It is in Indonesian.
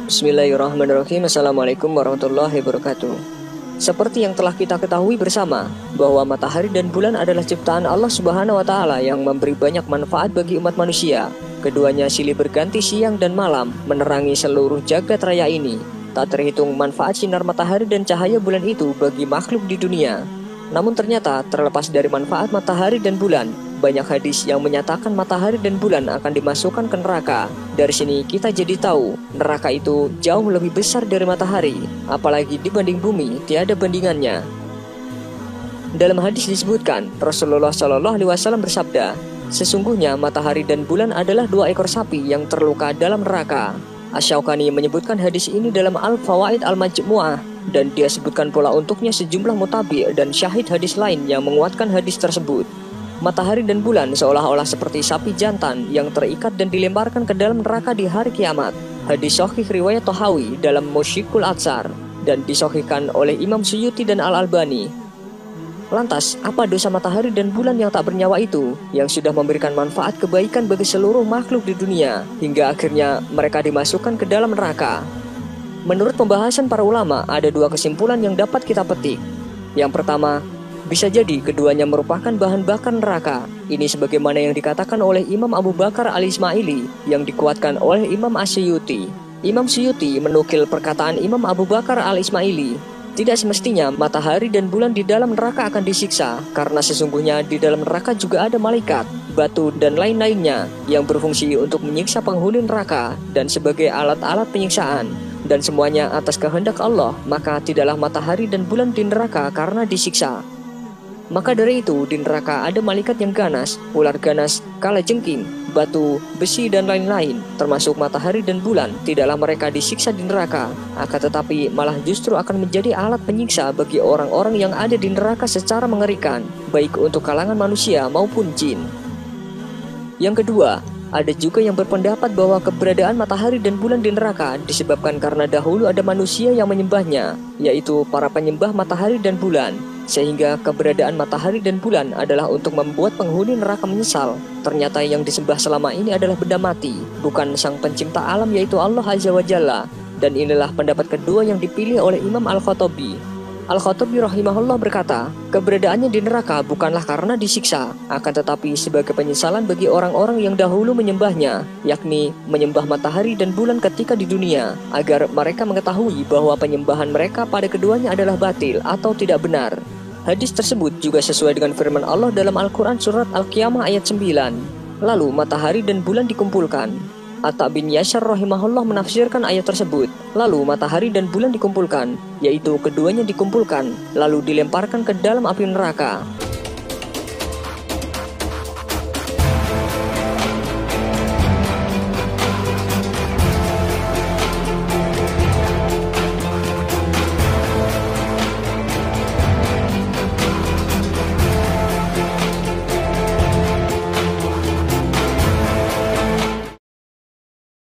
Bismillahirrahmanirrahim. Assalamualaikum warahmatullahi wabarakatuh. Seperti yang telah kita ketahui bersama, bahwa matahari dan bulan adalah ciptaan Allah Subhanahu wa Ta'ala yang memberi banyak manfaat bagi umat manusia. Keduanya silih berganti siang dan malam, menerangi seluruh jagat raya ini. Tak terhitung manfaat sinar matahari dan cahaya bulan itu bagi makhluk di dunia. Namun ternyata, terlepas dari manfaat matahari dan bulan, banyak hadis yang menyatakan matahari dan bulan akan dimasukkan ke neraka. Dari sini kita jadi tahu, neraka itu jauh lebih besar dari matahari, apalagi dibanding bumi, tiada bandingannya. Dalam hadis disebutkan, Rasulullah SAW bersabda, sesungguhnya matahari dan bulan adalah dua ekor sapi yang terluka dalam neraka. Asy-Syaukani menyebutkan hadis ini dalam Al-Fawaid Al-Majmu'ah, dan dia sebutkan pula untuknya sejumlah mutabi' dan syahid hadis lain yang menguatkan hadis tersebut. Matahari dan bulan seolah-olah seperti sapi jantan yang terikat dan dilemparkan ke dalam neraka di hari kiamat. Hadis sahih riwayat Tahawi dalam Mushikul Atsar dan disahihkan oleh Imam Suyuti dan Al-Albani. Lantas, apa dosa matahari dan bulan yang tak bernyawa itu yang sudah memberikan manfaat kebaikan bagi seluruh makhluk di dunia hingga akhirnya mereka dimasukkan ke dalam neraka? Menurut pembahasan para ulama, ada dua kesimpulan yang dapat kita petik. Yang pertama, bisa jadi keduanya merupakan bahan bakar neraka. Ini sebagaimana yang dikatakan oleh Imam Abu Bakar Al-Ismaili yang dikuatkan oleh Imam As-Suyuti. Imam Suyuti menukil perkataan Imam Abu Bakar Al-Ismaili. Tidak semestinya matahari dan bulan di dalam neraka akan disiksa, karena sesungguhnya di dalam neraka juga ada malaikat, batu dan lain-lainnya yang berfungsi untuk menyiksa penghuni neraka dan sebagai alat-alat penyiksaan. Dan semuanya atas kehendak Allah, maka tidaklah matahari dan bulan di neraka karena disiksa. Maka dari itu di neraka ada malaikat yang ganas, ular ganas, kalajengking, batu, besi dan lain-lain, termasuk matahari dan bulan. Tidaklah mereka disiksa di neraka, akan tetapi malah justru akan menjadi alat penyiksa bagi orang-orang yang ada di neraka secara mengerikan, baik untuk kalangan manusia maupun jin. Yang kedua, ada juga yang berpendapat bahwa keberadaan matahari dan bulan di neraka disebabkan karena dahulu ada manusia yang menyembahnya, yaitu para penyembah matahari dan bulan. Sehingga keberadaan matahari dan bulan adalah untuk membuat penghuni neraka menyesal. Ternyata yang disembah selama ini adalah benda mati, bukan sang pencipta alam yaitu Allah Azza wa Jalla. Dan inilah pendapat kedua yang dipilih oleh Imam Al-Khattabi. Al-Khattabi rahimahullah berkata, keberadaannya di neraka bukanlah karena disiksa, akan tetapi sebagai penyesalan bagi orang-orang yang dahulu menyembahnya, yakni menyembah matahari dan bulan ketika di dunia, agar mereka mengetahui bahwa penyembahan mereka pada keduanya adalah batil atau tidak benar. Hadis tersebut juga sesuai dengan firman Allah dalam Al-Quran surat Al-Qiyamah ayat 9. Lalu matahari dan bulan dikumpulkan. Atta bin Yasar rahimahullah menafsirkan ayat tersebut. Lalu matahari dan bulan dikumpulkan, yaitu keduanya dikumpulkan, lalu dilemparkan ke dalam api neraka.